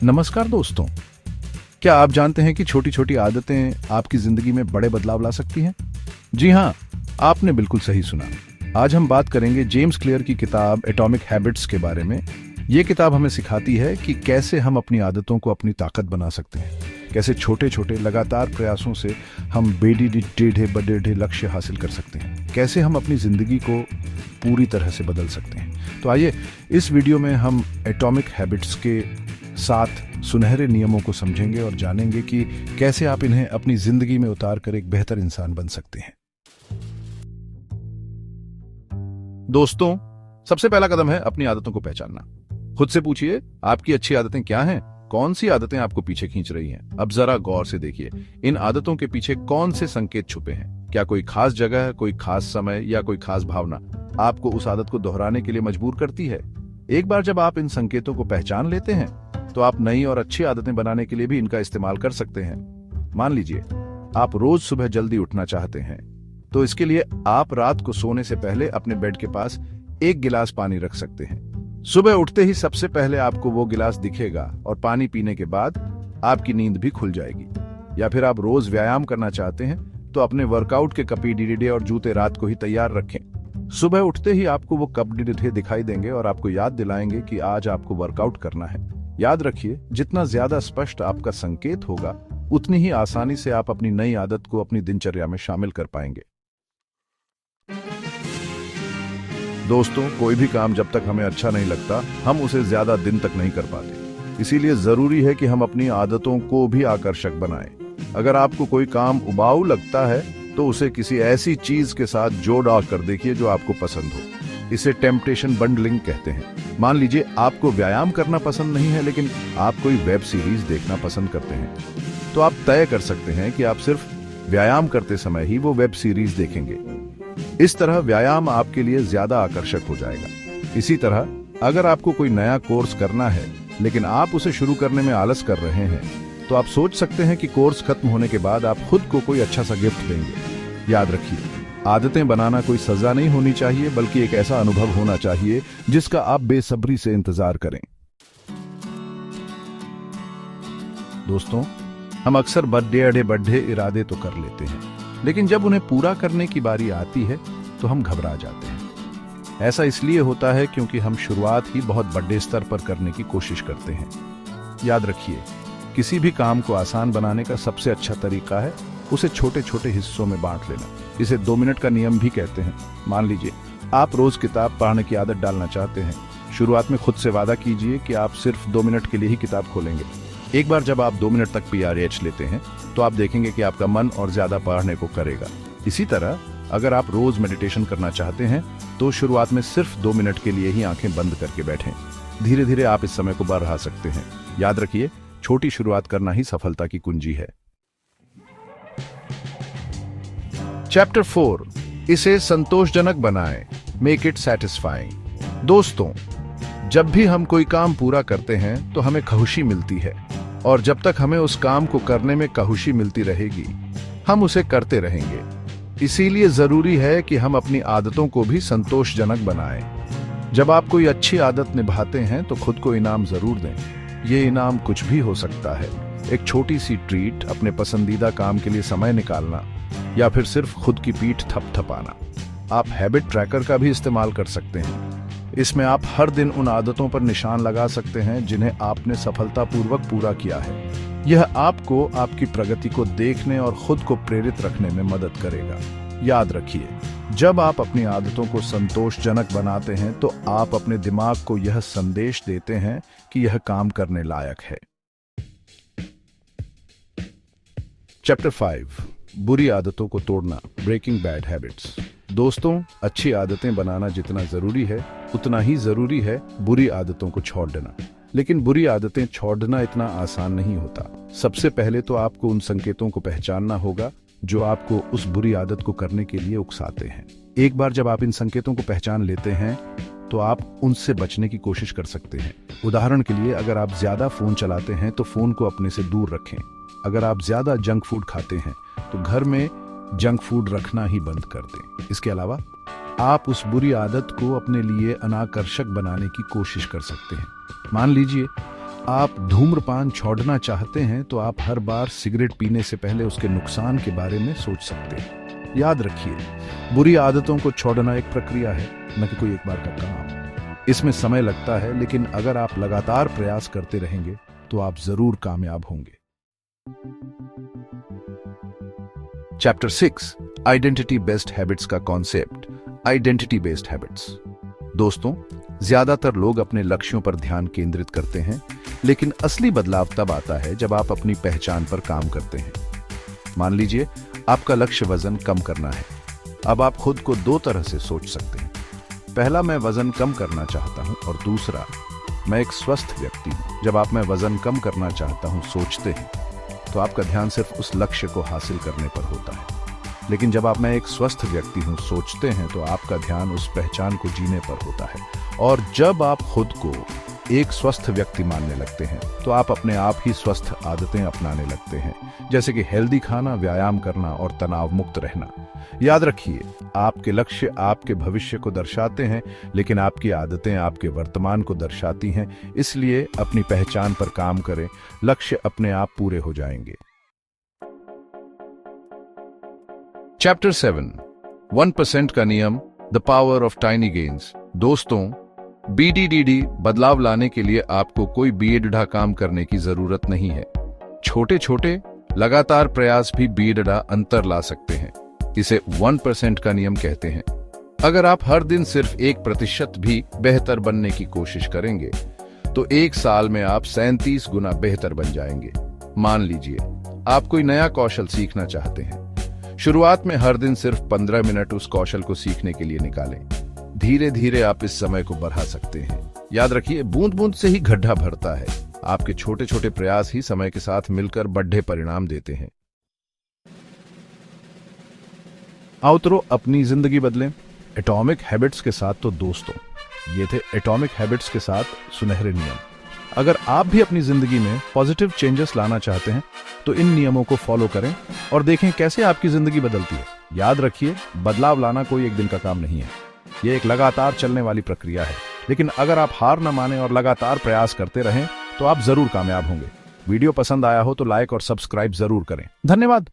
नमस्कार दोस्तों, क्या आप जानते हैं कि छोटी छोटी आदतें आपकी जिंदगी में बड़े बदलाव ला सकती हैं? जी हाँ, आपने बिल्कुल सही सुना। आज हम बात करेंगे जेम्स क्लियर की किताब एटॉमिक हैबिट्स के बारे में। ये किताब हमें सिखाती है कि कैसे हम अपनी आदतों को अपनी ताकत बना सकते हैं, कैसे छोटे छोटे लगातार प्रयासों से हम टेढ़े बड़े लक्ष्य हासिल कर सकते हैं, कैसे हम अपनी जिंदगी को पूरी तरह से बदल सकते हैं। तो आइए इस वीडियो में हम एटॉमिक हैबिट्स के 7 सुनहरे नियमों को समझेंगे और जानेंगे कि कैसे आप इन्हें अपनी जिंदगी में उतार कर एक बेहतर इंसान बन सकते हैं। दोस्तों, सबसे पहला कदम है अपनी आदतों को पहचानना। खुद से पूछिए, आपकी अच्छी आदतें क्या हैं? कौन सी आदतें आपको पीछे खींच रही हैं? अब जरा गौर से देखिए, इन आदतों के पीछे कौन से संकेत छुपे हैं? क्या कोई खास जगह, कोई खास समय या कोई खास भावना आपको उस आदत को दोहराने के लिए मजबूर करती है? एक बार जब आप इन संकेतों को पहचान लेते हैं तो आप नई और अच्छी आदतें बनाने के लिए भी इनका इस्तेमाल कर सकते हैं। मान लीजिए आप रोज सुबह जल्दी उठना चाहते हैं, तो इसके लिए आप रात को सोने से पहले अपने बेड के पास 1 गिलास पानी रख सकते हैं। सुबह उठते ही सबसे पहले आपको वो गिलास दिखेगा और पानी पीने के बाद आपकी नींद भी खुल जाएगी। या फिर आप रोज व्यायाम करना चाहते हैं तो अपने वर्कआउट के कपड़े और जूते रात को ही तैयार रखें। सुबह उठते ही आपको वो कपड़े दिखाई देंगे और आपको याद दिलाएंगे कि आज आपको वर्कआउट करना है। याद रखिए, जितना ज्यादा स्पष्ट आपका संकेत होगा, उतनी ही आसानी से आप अपनी नई आदत को अपनी दिनचर्या में शामिल कर पाएंगे। दोस्तों, कोई भी काम जब तक हमें अच्छा नहीं लगता, हम उसे ज्यादा दिन तक नहीं कर पाते। इसीलिए जरूरी है कि हम अपनी आदतों को भी आकर्षक बनाएं। अगर आपको कोई काम उबाऊ लगता है तो उसे किसी ऐसी चीज के साथ जोड़ कर देखिए जो आपको पसंद हो। इसे टेम्पटेशन बंडलिंग कहते हैं। मान लीजिए आपको व्यायाम करना पसंद नहीं है, लेकिन आप कोई वेब सीरीज देखना पसंद करते हैं, तो आप तय कर सकते हैं कि आप सिर्फ व्यायाम करते समय ही वो वेब सीरीज देखेंगे। इस तरह व्यायाम आपके लिए ज्यादा आकर्षक हो जाएगा। इसी तरह अगर आपको कोई नया कोर्स करना है लेकिन आप उसे शुरू करने में आलस कर रहे हैं, तो आप सोच सकते हैं कि कोर्स खत्म होने के बाद आप खुद को कोई अच्छा सा गिफ्ट देंगे। याद रखिए, आदतें बनाना कोई सजा नहीं होनी चाहिए, बल्कि एक ऐसा अनुभव होना चाहिए जिसका आप बेसब्री से इंतजार करें। दोस्तों, हम अक्सर बड़े इरादे तो कर लेते हैं, लेकिन जब उन्हें पूरा करने की बारी आती है तो हम घबरा जाते हैं। ऐसा इसलिए होता है क्योंकि हम शुरुआत ही बहुत बड़े स्तर पर करने की कोशिश करते हैं। याद रखिए, किसी भी काम को आसान बनाने का सबसे अच्छा तरीका है उसे छोटे छोटे हिस्सों में बांट लेना। इसे 2 मिनट का नियम भी कहते हैं। मान लीजिए आप रोज किताब पढ़ने की आदत डालना चाहते हैं। शुरुआत में खुद से वादा कीजिए कि आप सिर्फ 2 मिनट के लिए ही किताब खोलेंगे। एक बार जब आप 2 मिनट तक PRH लेते हैं तो आप देखेंगे कि आपका मन और ज्यादा पढ़ने को करेगा। इसी तरह अगर आप रोज मेडिटेशन करना चाहते हैं तो शुरुआत में सिर्फ 2 मिनट के लिए ही आंखें बंद करके बैठें। धीरे धीरे आप इस समय को बढ़ा सकते हैं। याद रखिए, छोटी शुरुआत करना ही सफलता की कुंजी है। चैप्टर 4, इसे संतोषजनक बनाएं, मेक इट सैटिस्फाइंग। दोस्तों, जब भी हम कोई काम पूरा करते हैं तो हमें खुशी मिलती है, और जब तक हमें उस काम को करने में खुशी मिलती रहेगी, हम उसे करते रहेंगे। इसीलिए जरूरी है कि हम अपनी आदतों को भी संतोषजनक बनाएं। जब आप कोई अच्छी आदत निभाते हैं तो खुद को इनाम जरूर दें। ये इनाम कुछ भी हो सकता है। एक छोटी सी ट्रीट, अपने पसंदीदा काम के लिए समय निकालना, या फिर सिर्फ खुद की पीठ थपथपाना। आप हैबिट ट्रैकर का भी इस्तेमाल कर सकते हैं। इसमें आप हर दिन उन आदतों पर निशान लगा सकते हैं जिन्हें आपने सफलतापूर्वक पूरा किया है। यह आपको आपकी प्रगति को देखने और खुद को प्रेरित रखने में मदद करेगा। याद रखिए, जब आप अपनी आदतों को संतोषजनक बनाते हैं तो आप अपने दिमाग को यह संदेश देते हैं कि यह काम करने लायक है। चैप्टर 5, बुरी आदतों को तोड़ना, ब्रेकिंग बैड हैबिट्स। दोस्तों, अच्छी आदतें बनाना जितना जरूरी है, उतना ही जरूरी है बुरी आदतों को छोड़ देना। लेकिन बुरी आदतें छोड़ना इतना आसान नहीं होता। सबसे पहले तो आपको उन संकेतों को पहचानना होगा जो आपको उस बुरी आदत को करने के लिए उकसाते हैं। एक बार जब आप इन संकेतों को पहचान लेते हैं तो आप उनसे बचने की कोशिश कर सकते हैं। उदाहरण के लिए, अगर आप ज्यादा फोन चलाते हैं तो फोन को अपने से दूर रखें। अगर आप ज्यादा जंक फूड खाते हैं तो घर में जंक फूड रखना ही बंद कर दें। इसके अलावा आप उस बुरी आदत को अपने लिए अनाकर्षक बनाने की कोशिश कर सकते हैं। मान लीजिए आप धूम्रपान छोड़ना चाहते हैं तो आप हर बार सिगरेट पीने से पहले उसके नुकसान के बारे में सोच सकते हैं। याद रखिए, बुरी आदतों को छोड़ना एक प्रक्रिया है, न कि कोई एक बार का काम। इसमें समय लगता है, लेकिन अगर आप लगातार प्रयास करते रहेंगे तो आप जरूर कामयाब होंगे। चैप्टर 6, आइडेंटिटी बेस्ड हैबिट्स का कॉन्सेप्ट। Identity based habits. दोस्तों, ज्यादातर लोग अपने लक्ष्यों पर ध्यान केंद्रित करते हैं, लेकिन असली बदलाव तब आता है जब आप अपनी पहचान पर काम करते हैं। मान लीजिए आपका लक्ष्य वजन कम करना है। अब आप खुद को दो तरह से सोच सकते हैं। पहला, मैं वजन कम करना चाहता हूं, और दूसरा, मैं एक स्वस्थ व्यक्ति हूं। जब आप मैं वजन कम करना चाहता हूं सोचते हैं तो आपका ध्यान सिर्फ उस लक्ष्य को हासिल करने पर होता है, लेकिन जब आप मैं एक स्वस्थ व्यक्ति हूं सोचते हैं तो आपका ध्यान उस पहचान को जीने पर होता है। और जब आप खुद को एक स्वस्थ व्यक्ति मानने लगते हैं तो आप अपने आप ही स्वस्थ आदतें अपनाने लगते हैं, जैसे कि हेल्दी खाना, व्यायाम करना और तनाव मुक्त रहना। याद रखिए, आपके लक्ष्य आपके भविष्य को दर्शाते हैं, लेकिन आपकी आदतें आपके वर्तमान को दर्शाती हैं। इसलिए अपनी पहचान पर काम करें, लक्ष्य अपने आप पूरे हो जाएंगे। चैप्टर 7, 1% का नियम, the power of tiny gains. दोस्तों, BDDD बदलाव लाने के लिए आपको कोई बेढा काम करने की जरूरत नहीं है। छोटे छोटे लगातार प्रयास भी बेढा अंतर ला सकते हैं। इसे 1% का नियम कहते हैं। अगर आप हर दिन सिर्फ 1% भी बेहतर बनने की कोशिश करेंगे तो एक साल में आप 37 गुना बेहतर बन जाएंगे। मान लीजिए आप कोई नया कौशल सीखना चाहते हैं। शुरुआत में हर दिन सिर्फ 15 मिनट उस कौशल को सीखने के लिए निकालें। धीरे धीरे आप इस समय को बढ़ा सकते हैं। याद रखिए, बूंद बूंद से ही गड्ढा भरता है। आपके छोटे छोटे प्रयास ही समय के साथ मिलकर बड़े परिणाम देते हैं। आओ तो अपनी जिंदगी बदलें एटॉमिक हैबिट्स के साथ। तो दोस्तों, ये थे एटॉमिक हैबिट्स के साथ सुनहरे नियम। अगर आप भी अपनी जिंदगी में पॉजिटिव चेंजेस लाना चाहते हैं तो इन नियमों को फॉलो करें और देखें कैसे आपकी जिंदगी बदलती है। याद रखिए, बदलाव लाना कोई एक दिन का काम नहीं है। ये एक लगातार चलने वाली प्रक्रिया है, लेकिन अगर आप हार न माने और लगातार प्रयास करते रहें तो आप जरूर कामयाब होंगे। वीडियो पसंद आया हो तो लाइक और सब्सक्राइब जरूर करें। धन्यवाद।